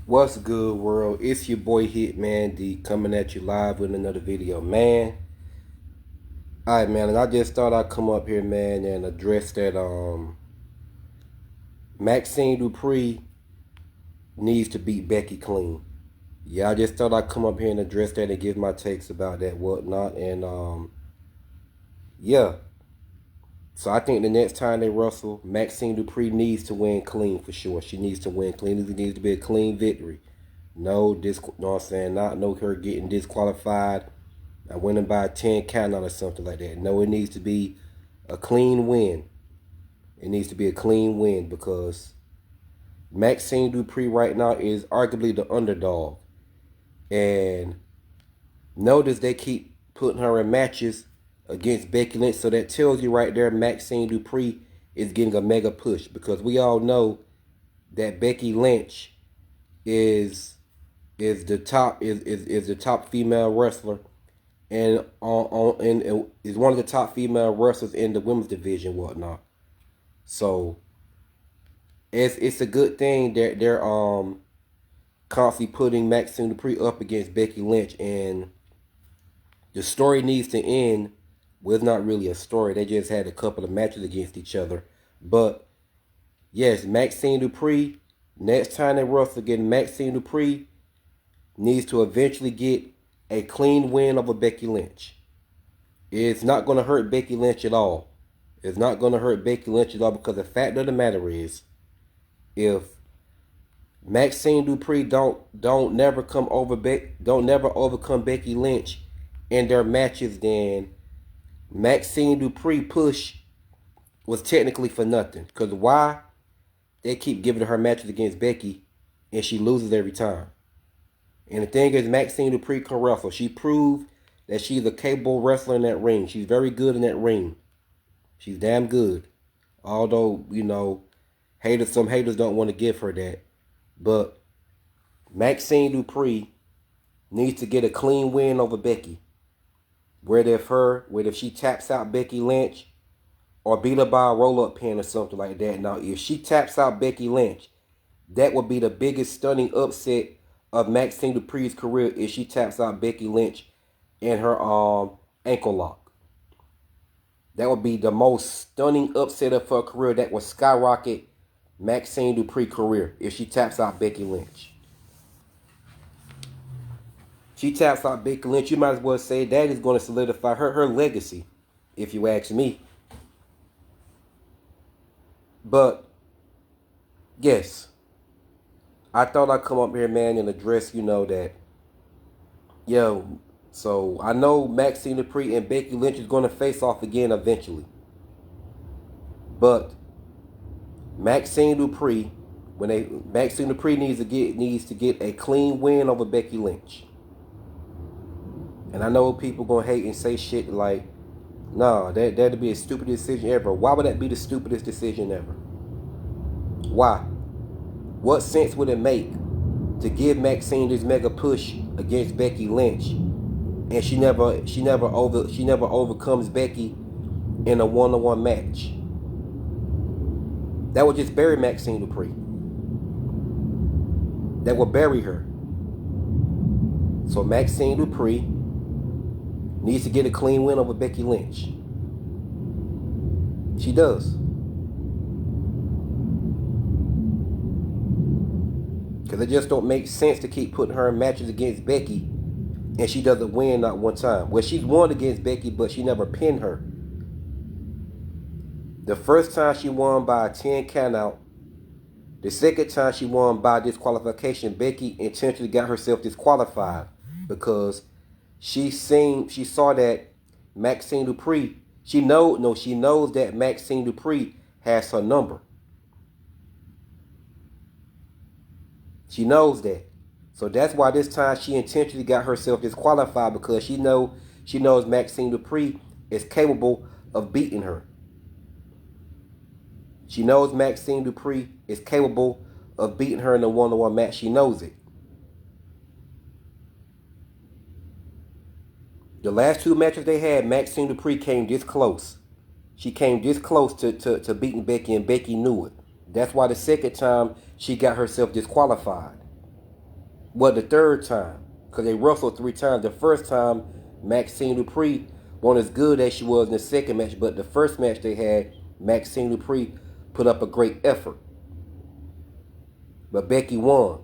What's good, world? It's your boy Hitman D coming at you live with another video, man. Alright, man, and I just thought I'd come up here, man, and address that Maxxine Dupri needs to beat Becky clean. Yeah, I just thought I'd come up here and address that and give my takes about that, whatnot, and yeah. So I think the next time they wrestle, Maxxine Dupri needs to win clean for sure. She needs to win clean. It needs to be a clean victory. No, know what I'm saying? Not no her getting disqualified. I winning by a 10 count out or something like that. No, it needs to be a clean win. It needs to be a clean win because Maxxine Dupri right now is arguably the underdog. And notice they keep putting her in matches against Becky Lynch. So that tells you right there Maxxine Dupri is getting a mega push because we all know that Becky Lynch is the top female wrestler and is one of the top female wrestlers in the women's division, whatnot. So it's a good thing that they're constantly putting Maxxine Dupri up against Becky Lynch, and the story needs to end. Well, it's not really a story. They just had a couple of matches against each other. But yes, Maxxine Dupri, next time they wrestle again, Maxxine Dupri needs to eventually get a clean win over Becky Lynch. It's not going to hurt Becky Lynch at all. It's not going to hurt Becky Lynch at all because the fact of the matter is, if Maxxine Dupri don't never overcome Becky Lynch in their matches, then Maxxine Dupri push was technically for nothing. Because why? They keep giving her matches against Becky and she loses every time. And the thing is, Maxxine Dupri can wrestle. She proved that she's a capable wrestler in that ring. She's very good in that ring. She's damn good. Although, some haters don't want to give her that. But Maxxine Dupri needs to get a clean win over Becky. Whether if she taps out Becky Lynch or beat her by a roll-up pin or something like that. Now, if she taps out Becky Lynch, that would be the biggest stunning upset of Maxxine Dupri's career if she taps out Becky Lynch in her ankle lock. That would be the most stunning upset of her career. That would skyrocket Maxxine Dupri's career if she taps out Becky Lynch. She taps out Becky Lynch, you might as well say that is going to solidify her legacy, if you ask me. But, yes, I thought I'd come up here, man, and address, that, so I know Maxxine Dupri and Becky Lynch is going to face off again eventually. But Maxxine Dupri needs to get a clean win over Becky Lynch. And I know people gonna hate and say shit like, nah, that'd be a stupid decision ever. Why would that be the stupidest decision ever? Why? What sense would it make to give Maxxine this mega push against Becky Lynch, and she never overcomes Becky in a one-on-one match? That would just bury Maxxine Dupri. That would bury her. So Maxxine Dupri needs to get a clean win over Becky Lynch. She does. Because it just don't make sense to keep putting her in matches against Becky and she doesn't win not one time. Well, she's won against Becky, but she never pinned her. The first time she won by a 10 count out. The second time she won by disqualification, Becky intentionally got herself disqualified because she saw that Maxxine Dupri, she knows that Maxxine Dupri has her number. She knows that. So that's why this time she intentionally got herself disqualified, because she knows Maxxine Dupri is capable of beating her. She knows Maxxine Dupri is capable of beating her in a one-on-one match. She knows it. The last two matches they had, Maxxine Dupri came this close. She came this close to beating Becky, and Becky knew it. That's why the second time she got herself disqualified. Well, the third time, because they wrestled 3 times. The first time, Maxxine Dupri wasn't as good as she was in the second match, but the first match they had, Maxxine Dupri put up a great effort. But Becky won.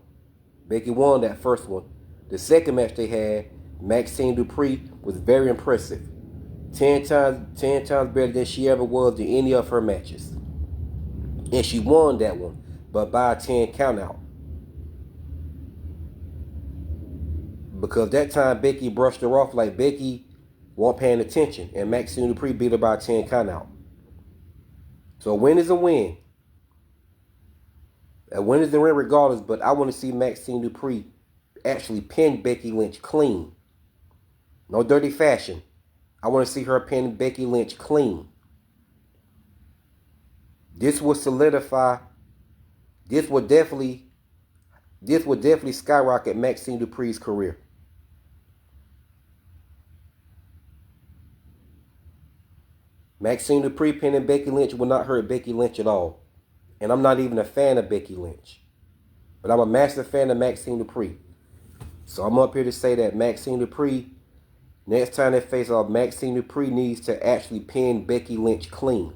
Becky won that first one. The second match they had, Maxxine Dupri was very impressive. 10 times better than she ever was in any of her matches. And she won that one, but by a 10 count out. Because that time Becky brushed her off like Becky wasn't paying attention, and Maxxine Dupri beat her by a 10 count out. So a win is a win. A win is a win regardless, but I want to see Maxxine Dupri actually pin Becky Lynch clean. No dirty fashion. I want to see her pin Becky Lynch clean. This will solidify. This would definitely skyrocket Maxxine Dupri's career. Maxxine Dupri pinning Becky Lynch will not hurt Becky Lynch at all. And I'm not even a fan of Becky Lynch. But I'm a massive fan of Maxxine Dupri. So I'm up here to say that Maxxine Dupri, next time they face off, Maxxine Dupri needs to actually pin Becky Lynch clean.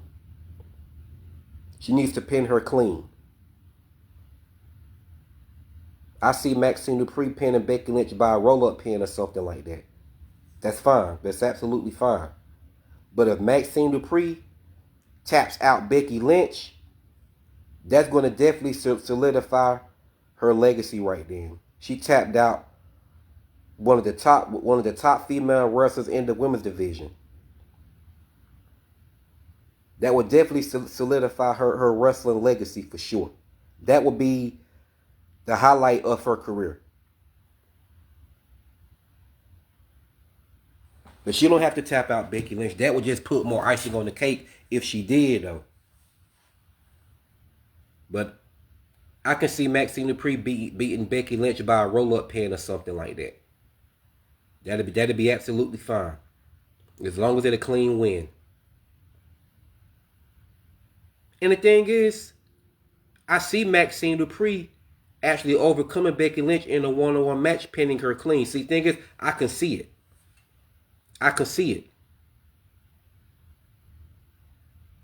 She needs to pin her clean. I see Maxxine Dupri pinning Becky Lynch by a roll-up pin or something like that. That's fine. That's absolutely fine. But if Maxxine Dupri taps out Becky Lynch, that's going to definitely solidify her legacy right then. She tapped out one of the top female wrestlers in the women's division. That would definitely solidify her wrestling legacy for sure. That would be the highlight of her career. But she don't have to tap out Becky Lynch. That would just put more icing on the cake if she did, though. But I can see Maxxine Dupri beating Becky Lynch by a roll-up pin or something like that. That'd be absolutely fine. As long as it's a clean win. And the thing is, I see Maxxine Dupri actually overcoming Becky Lynch in a one-on-one match, pinning her clean. See, the thing is, I can see it. I can see it.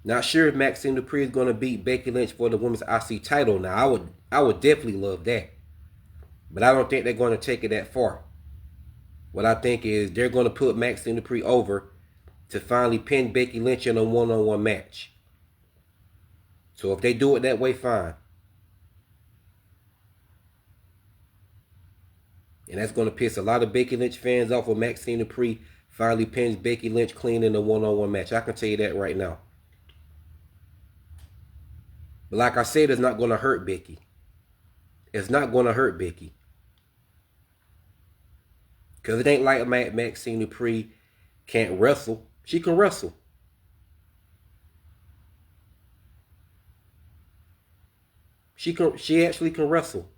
Not sure if Maxxine Dupri is going to beat Becky Lynch for the women's IC title. Now, I would definitely love that. But I don't think they're going to take it that far. What I think is they're going to put Maxxine Dupri over to finally pin Becky Lynch in a one-on-one match. So if they do it that way, fine. And that's going to piss a lot of Becky Lynch fans off when Maxxine Dupri finally pins Becky Lynch clean in a one-on-one match. I can tell you that right now. But like I said, it's not going to hurt Becky. It's not going to hurt Becky. Because it ain't like Maxxine Dupri can't wrestle. She can wrestle. She actually can wrestle.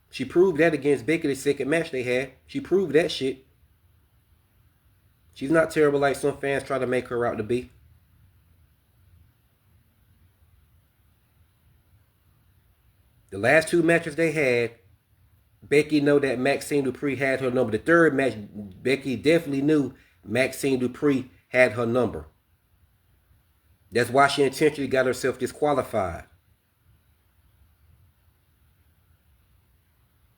She proved that against Becky the second match they had. She proved that shit. She's not terrible like some fans try to make her out to be. The last 2 matches they had, Becky know that Maxxine Dupri had her number. The third match, Becky definitely knew Maxxine Dupri had her number. That's why she intentionally got herself disqualified.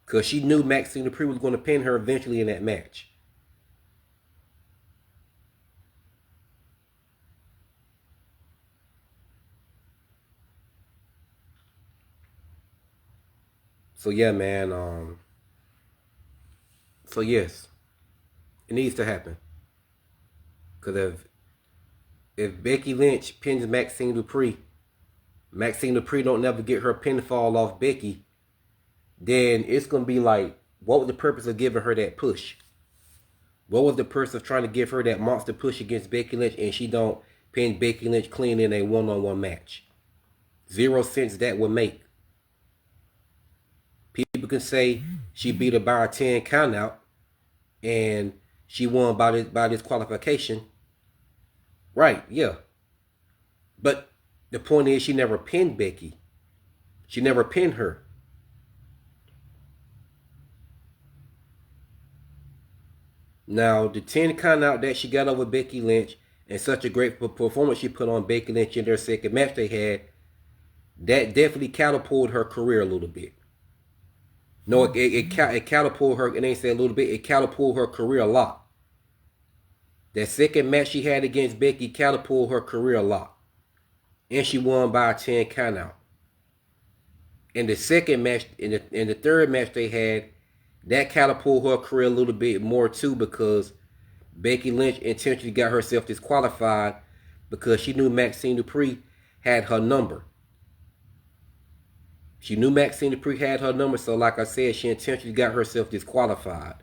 Because she knew Maxxine Dupri was going to pin her eventually in that match. So yeah, man. So yes, it needs to happen. Because if Becky Lynch pins Maxxine Dupri don't never get her pinfall off Becky, then it's going to be like, what was the purpose of giving her that push? What was the purpose of trying to give her that monster push against Becky Lynch and she don't pin Becky Lynch clean in a one-on-one match? 0 sense that would make. People can say she beat her by a 10 count out and she won by this qualification. Right, yeah. But The point is, she never pinned Becky. She never pinned her. Now, the 10 count out that she got over Becky Lynch and such a great performance she put on Becky Lynch in their second match they had, that definitely catapulted her career a little bit. No, it catapulted her, and they say a little bit, it catapulted her career a lot. That second match she had against Becky catapulted her career a lot. And she won by a 10 count out. In the second match, in the third match they had, that catapulted her career a little bit more too, because Becky Lynch intentionally got herself disqualified because she knew Maxxine Dupri had her number. She knew Maxxine Dupri had her number, so like I said, she intentionally got herself disqualified.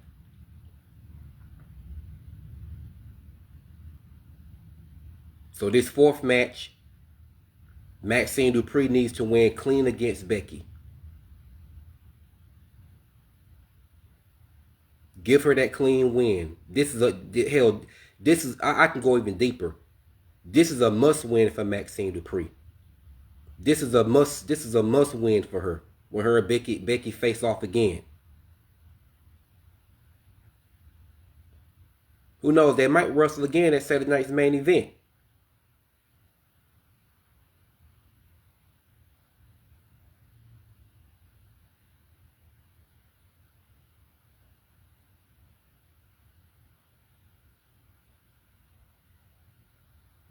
So this fourth match, Maxxine Dupri needs to win clean against Becky. Give her that clean win. This is I can go even deeper. This is a must win for Maxxine Dupri. This is a must win for her when her and Becky face off again. Who knows? They might wrestle again at Saturday night's main event.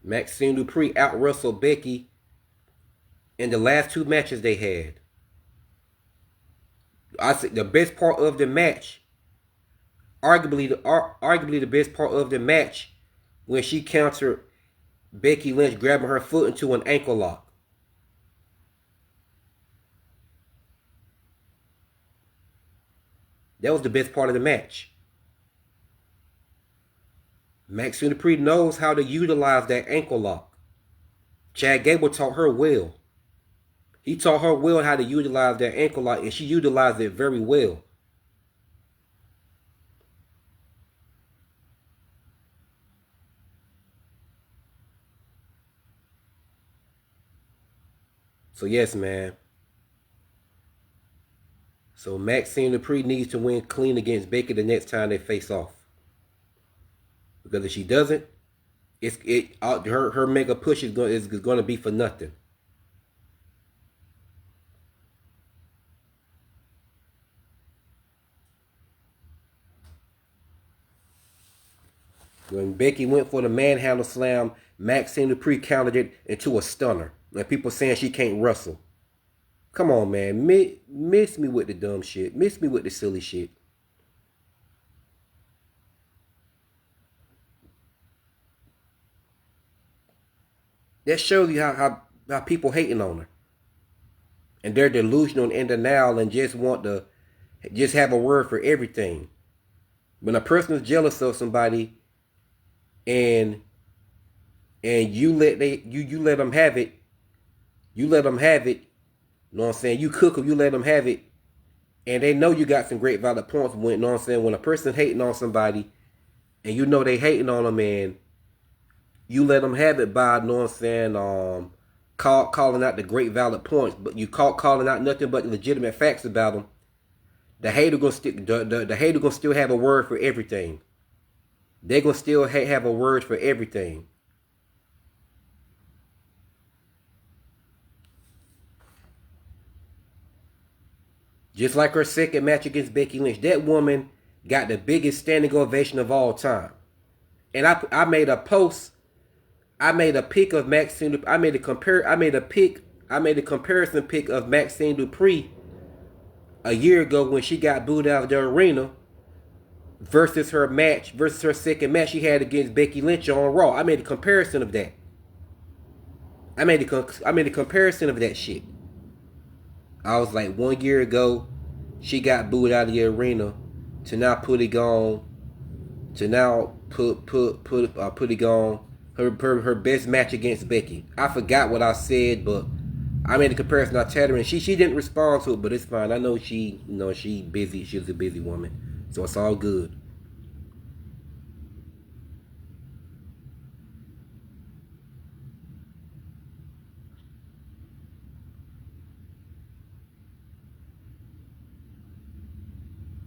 Maxxine Dupri out-wrestled Becky in the last two matches they had. I said the best part of the match, arguably the best part of the match, when she countered Becky Lynch grabbing her foot into an ankle lock. That was the best part of the match. Maxxine Dupri knows how to utilize that ankle lock. Chad Gable taught her well. He taught her well how to utilize that ankle lock, and she utilized it very well. So yes, man. So Maxxine Dupri needs to win clean against Becky the next time they face off. Because if she doesn't, her mega push is going to be for nothing. When Becky went for the manhandle slam, Maxxine Dupri countered it into a stunner. And people saying she can't wrestle. Come on, man. Miss me with the dumb shit. Miss me with the silly shit. That shows you how people hating on her. And they're delusional and denial and just want to just have a word for everything. When a person is jealous of somebody and you let them have it, you let them have it, you know what I'm saying? You cook them, you let them have it, and they know you got some great valid points. When, you know what I'm saying? When a person hating on somebody and you know they hating on them, and you let them have it by, you know what I'm saying, calling out the great valid points, but you calling out nothing but legitimate facts about them. The hater gonna still have a word for everything. They're gonna still have a word for everything. Just like her second match against Becky Lynch, that woman got the biggest standing ovation of all time. And I made a post. I made a pic of Maxxine. I made a comparison pic of Maxxine Dupri a year ago when she got booed out of the arena versus her second match she had against Becky Lynch on Raw. I made a comparison of that. I made a comparison of that shit. I was like, 1 year ago, she got booed out of the arena, to now put it on her best match against Becky. I forgot what I said, but I made a comparison. I tagged her, and she didn't respond to it, but it's fine. I know she busy. She was a busy woman, so it's all good.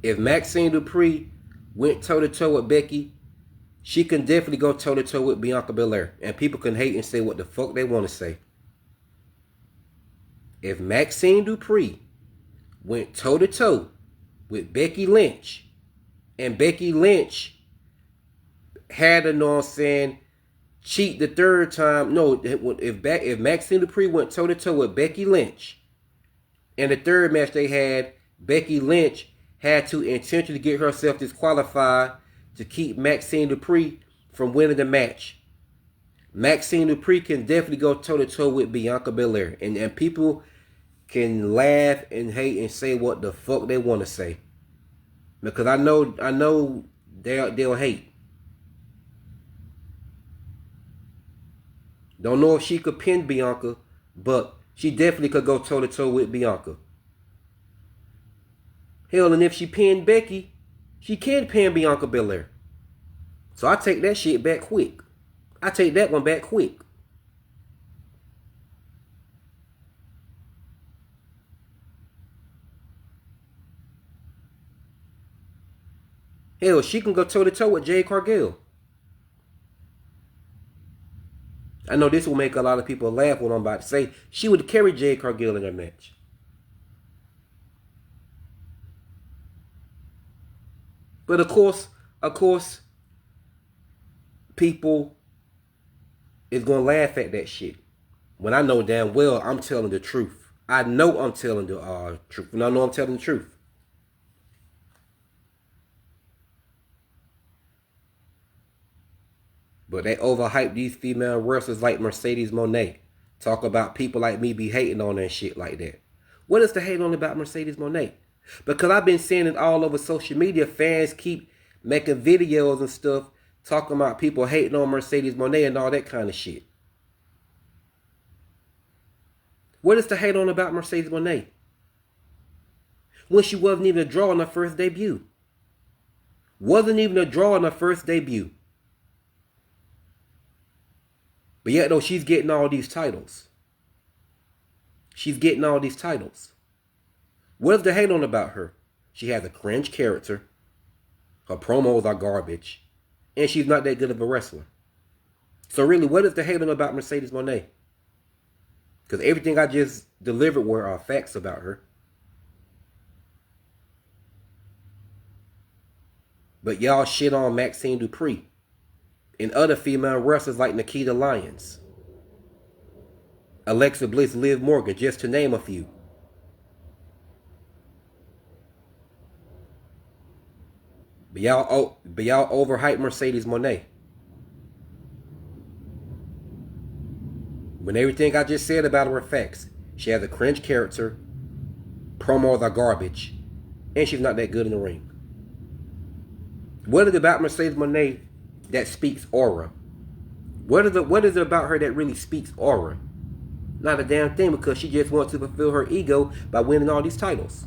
If Maxxine Dupri went toe-to-toe with Becky, she can definitely go toe-to-toe with Bianca Belair. And people can hate and say what the fuck they want to say. If Maxxine Dupri went toe-to-toe with Becky Lynch, and Becky Lynch had to, know what I'm saying, cheat the third time. No, if Maxxine Dupri went toe-to-toe with Becky Lynch, and the third match they had, Becky Lynch had to intentionally get herself disqualified to keep Maxxine Dupri from winning the match. Maxxine Dupri can definitely go toe-to-toe with Bianca Belair. And people can laugh and hate and say what the fuck they want to say. Because I know they'll hate. Don't know if she could pin Bianca, but she definitely could go toe-to-toe with Bianca. Hell, and if she pinned Becky, she can pin Bianca Belair. So I take that shit back quick. I take that one back quick. Hell, she can go toe-to-toe with Jade Cargill. I know this will make a lot of people laugh when I'm about to say. She would carry Jade Cargill in her match. But of course, people is going to laugh at that shit. When I know damn well I'm telling the truth. I know I'm telling the truth. And I know I'm telling the truth. But they overhype these female wrestlers like Mercedes Moné. Talk about people like me be hating on that shit like that. What is the hate on about Mercedes Moné? Because I've been seeing it all over social media. Fans keep making videos and stuff talking about people hating on Mercedes Moné and all that kind of shit. What is the hate on about Mercedes Moné? When she wasn't even a draw in her first debut. Wasn't even a draw in her first debut. But yet though, she's getting all these titles. She's getting all these titles. What is the hate on about her? She has a cringe character. Her promos are garbage. And she's not that good of a wrestler. So really, what is the hate on about Mercedes Moné? Because everything I just delivered were facts about her. But y'all shit on Maxxine Dupri and other female wrestlers like Nikita Lyons, Alexa Bliss, Liv Morgan, just to name a few. But y'all overhype Mercedes Moné. When everything I just said about her were facts. She has a cringe character, promos are garbage, and she's not that good in the ring. What is it about Mercedes Moné that speaks aura? What is it about her that really speaks aura? Not a damn thing, because she just wants to fulfill her ego by winning all these titles.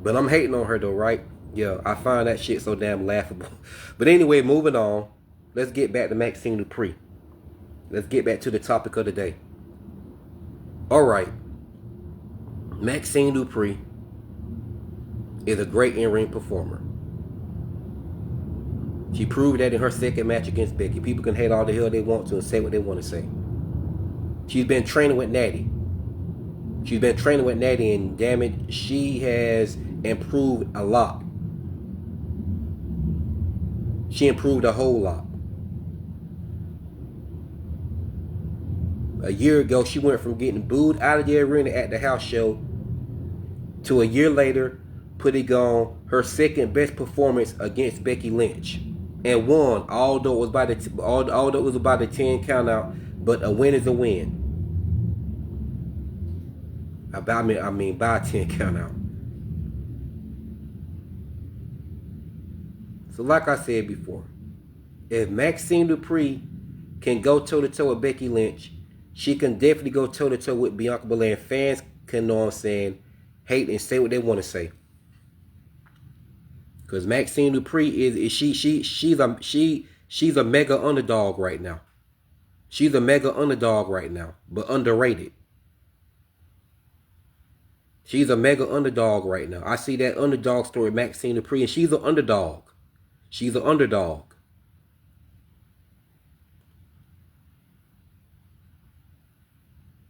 But I'm hating on her though, right? Yeah, I find that shit so damn laughable. But anyway, moving on. Let's get back to Maxxine Dupri. Let's get back to the topic of the day. Alright. Maxxine Dupri is a great in-ring performer. She proved that in her second match against Becky. People can hate all the hell they want to and say what they want to say. She's been training with Natty. And damn it, she has improved a lot. She improved a whole lot. A year ago, she went from getting booed out of the arena at the house show to a year later putting on her second best performance against Becky Lynch and won, although it was about a 10 count out, but a win is a win. By a 10 count out. So like I said before, if Maxxine Dupri can go toe-to-toe with Becky Lynch, she can definitely go toe-to-toe with Bianca Belair. Fans can, know what I'm saying, hate and say what they want to say. Because Maxxine Dupri she's a mega underdog right now. She's a mega underdog right now, but underrated. She's a mega underdog right now. I see that underdog story, Maxxine Dupri, and she's an underdog. She's an underdog.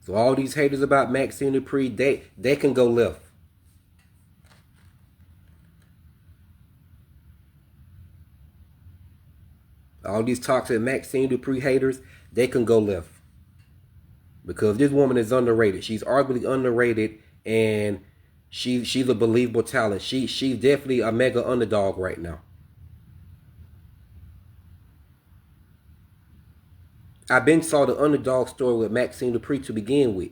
So all these haters about Maxxine Dupri, they can go left. All these toxic Maxxine Dupri haters, they can go left. Because this woman is underrated. She's arguably underrated, and she's a believable talent. She's definitely a mega underdog right now. I been saw the underdog story with Maxxine Dupri to begin with.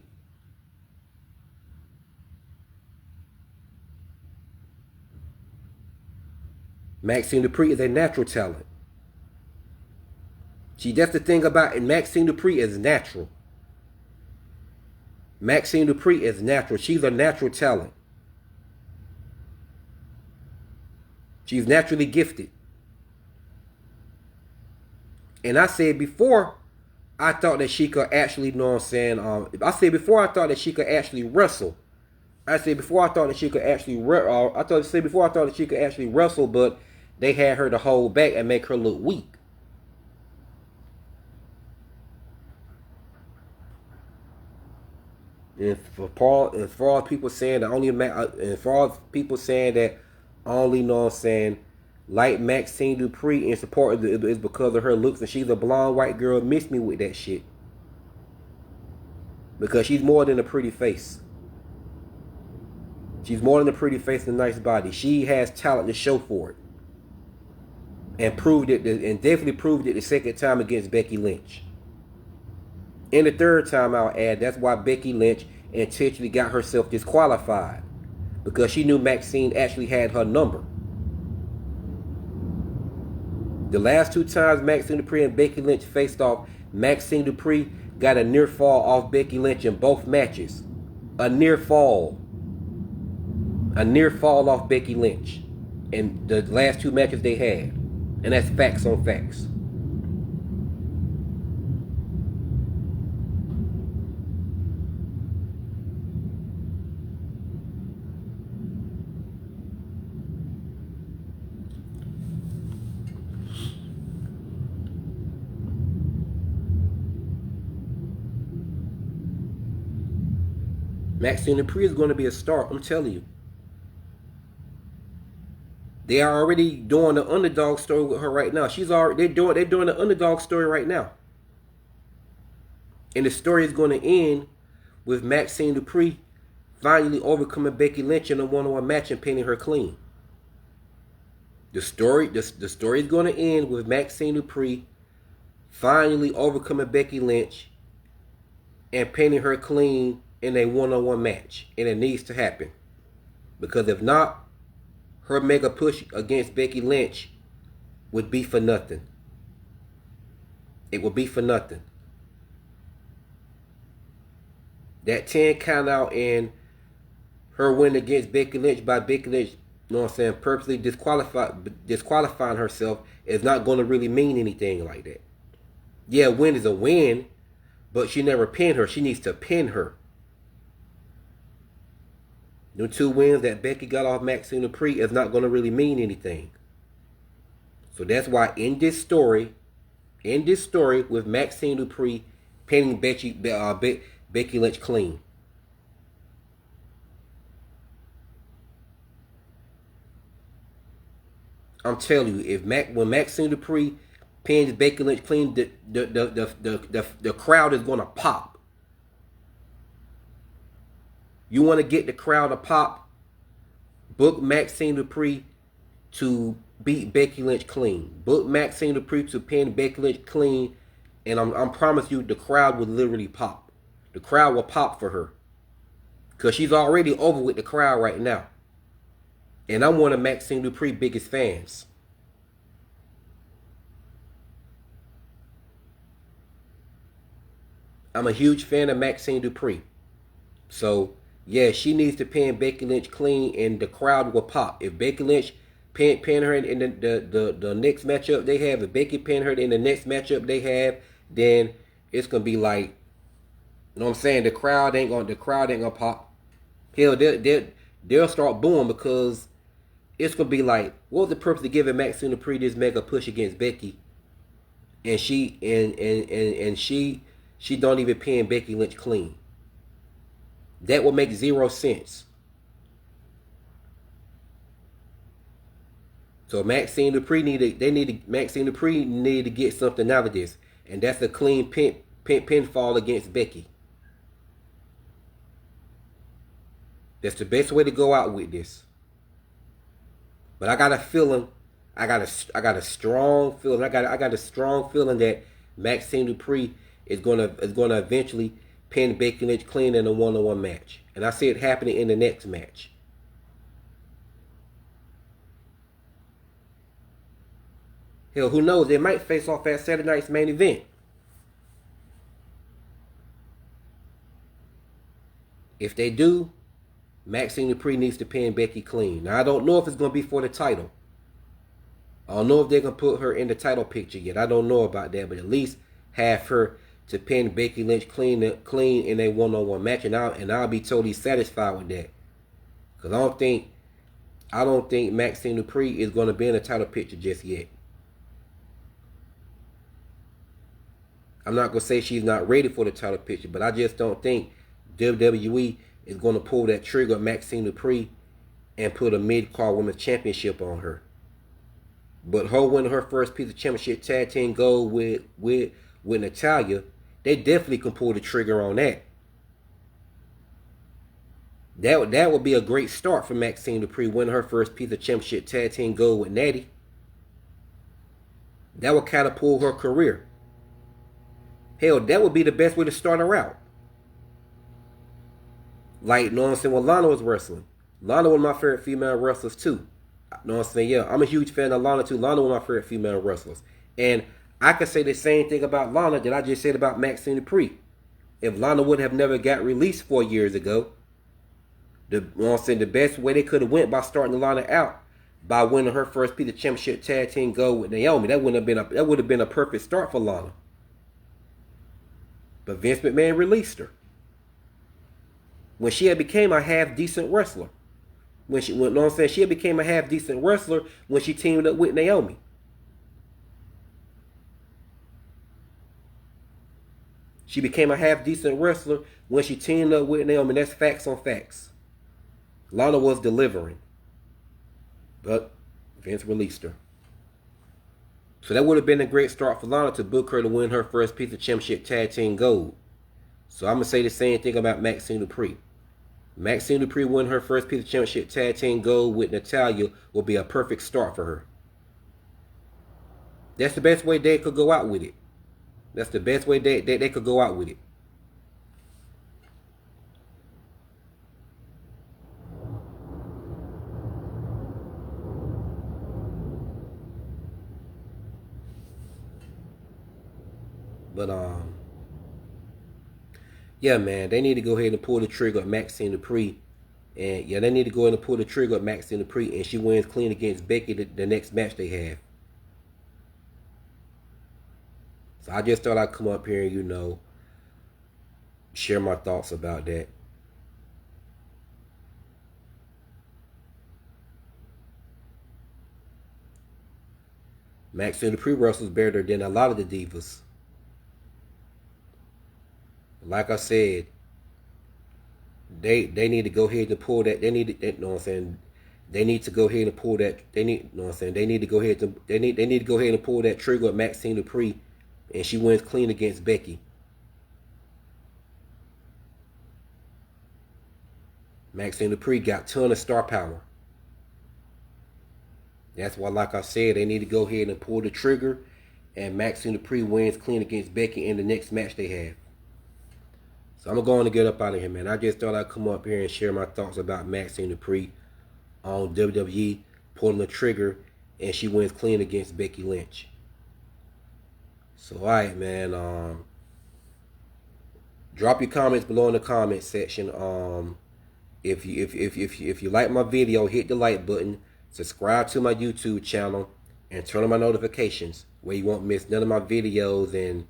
Maxxine Dupri is a natural talent. That's the thing about it. Maxxine Dupri is natural. Maxxine Dupri is natural. She's a natural talent. She's naturally gifted. And I said before, I thought that she could actually, you know what I'm saying? I said before, I thought that she could actually wrestle. I said before, I thought that she could actually. Before, I thought that she could actually wrestle, but they had her to hold back and make her look weak. And as far as people saying that only, as far as people saying that only, you know what I'm saying, like Maxxine Dupri and support is because of her looks and she's a blonde white girl, miss me with that shit. Because she's more than a pretty face. She's more than a pretty face and a nice body. She has talent to show for it. And proved it, and definitely proved it the second time against Becky Lynch. And the third time, I'll add, that's why Becky Lynch intentionally got herself disqualified. Because she knew Maxxine actually had her number. The last two times Maxxine Dupri and Becky Lynch faced off, Maxxine Dupri got a near fall off Becky Lynch in both matches. A near fall. A near fall off Becky Lynch in the last two matches they had. And that's facts on facts. Maxxine Dupri is going to be a star, I'm telling you. They are already doing the underdog story with her right now. They're doing the underdog story right now. And the story is going to end with Maxxine Dupri finally overcoming Becky Lynch in a one-on-one match and pinning her clean. The story is going to end with Maxxine Dupri finally overcoming Becky Lynch and pinning her clean in a one-on-one match. And it needs to happen. Because if not, her mega push against Becky Lynch would be for nothing. It would be for nothing. That 10 count out and her win against Becky Lynch by Becky Lynch, you know what I'm saying, purposely disqualifying herself is not going to really mean anything like that. Yeah, a win is a win, but she never pinned her. She needs to pin her. The two wins that Becky got off Maxxine Dupri is not going to really mean anything. So that's why in this story with Maxxine Dupri pinning Becky Lynch clean. I'm telling you, when Maxxine Dupri pins Becky Lynch clean, the crowd is going to pop. You want to get the crowd to pop? Book Maxxine Dupri to beat Becky Lynch clean. Book Maxxine Dupri to pin Becky Lynch clean, and I'm promise you the crowd will literally pop. The crowd will pop for her. Because she's already over with the crowd right now. And I'm one of Maxxine Dupri's biggest fans. I'm a huge fan of Maxxine Dupri. So, yeah, she needs to pin Becky Lynch clean and the crowd will pop. If Becky Lynch pin her in the next matchup they have, if Becky pin her in the next matchup they have, then it's gonna be like, you know what I'm saying? The crowd ain't gonna pop. Hell, they'll start booing because it's gonna be like, what was the purpose of giving Maxxine Dupri this mega push against Becky, and she don't even pin Becky Lynch clean? That would make zero sense. So Maxxine Dupri need to get something out of this, and that's a clean pinfall against Becky. That's the best way to go out with this. But I got a feeling, I got a strong feeling, I got a strong feeling that Maxxine Dupri is gonna eventually pin Becky Lynch clean in a one-on-one match, and I see it happening in the next match. Hell, who knows? They might face off at Saturday night's main event. If they do, Maxxine Dupri needs to pin Becky clean. Now, I don't know if it's going to be for the title. I don't know if they're going to put her in the title picture yet. I don't know about that, but at least have her to pin Becky Lynch clean in a one-on-one match, and I'll be totally satisfied with that. Because I don't think Maxxine Dupri is going to be in the title picture just yet. I'm not going to say she's not ready for the title picture, but I just don't think WWE is going to pull that trigger at Maxxine Dupri and put a mid-card women's championship on her. But her winning her first piece of championship tag team gold with Natalya, they definitely can pull the trigger on that. That would be a great start for Maxxine Dupri winning her first piece of championship tag team gold with Natty. That would catapult her career. Hell, that would be the best way to start her out. Like, you know what I'm saying, when Lana was wrestling. Lana was one of my favorite female wrestlers too. You know what I'm saying? Yeah, I'm a huge fan of Lana too. Lana was one of my favorite female wrestlers. And I could say the same thing about Lana that I just said about Maxxine Dupri. If Lana would have never got released 4 years ago, you know what I'm saying, the best way they could have went by starting Lana out by winning her first piece of championship tag team gold with Naomi. That would have been a perfect start for Lana. But Vince McMahon released her when she had became a half decent wrestler. You know what I'm saying, she had became a half decent wrestler when she teamed up with Naomi. She became a half decent wrestler when she teamed up with Naomi. That's facts on facts. Lana was delivering, but Vince released her. So that would have been a great start for Lana to book her to win her first piece of championship tag team gold. So I'm going to say the same thing about Maxxine Dupri. Maxxine Dupri winning her first piece of championship tag team gold with Natalya will be a perfect start for her. That's the best way they could go out with it. That's the best way they could go out with it. But yeah, man, they need to go ahead and pull the trigger at Maxxine Dupri. And yeah, they need to go ahead and pull the trigger at Maxxine Dupri, and she wins clean against Becky the next match they have. So I just thought I'd come up here and, you know, share my thoughts about that. Maxxine Dupri wrestles better than a lot of the divas. Like I said, they need to go ahead and pull that. They need to, you know what I'm saying. They need to go ahead and pull that. They need, you know what I'm saying. They need to go ahead to go ahead and pull that trigger at Maxxine Dupri, and she wins clean against Becky. Maxxine Dupri got a ton of star power. That's why, like I said, they need to go ahead and pull the trigger, and Maxxine Dupri wins clean against Becky in the next match they have. So I'm going to get up out of here, man. I just thought I'd come up here and share my thoughts about Maxxine Dupri on WWE pulling the trigger, and she wins clean against Becky Lynch. So, all right, man. Drop your comments below in the comment section. If you like my video, hit the like button. Subscribe to my YouTube channel and turn on my notifications where you won't miss none of my videos, and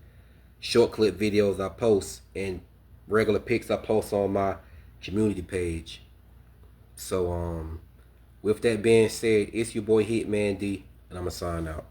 short clip videos I post and regular pics I post on my community page. So with that being said, it's your boy Hitman D, and I'ma sign out.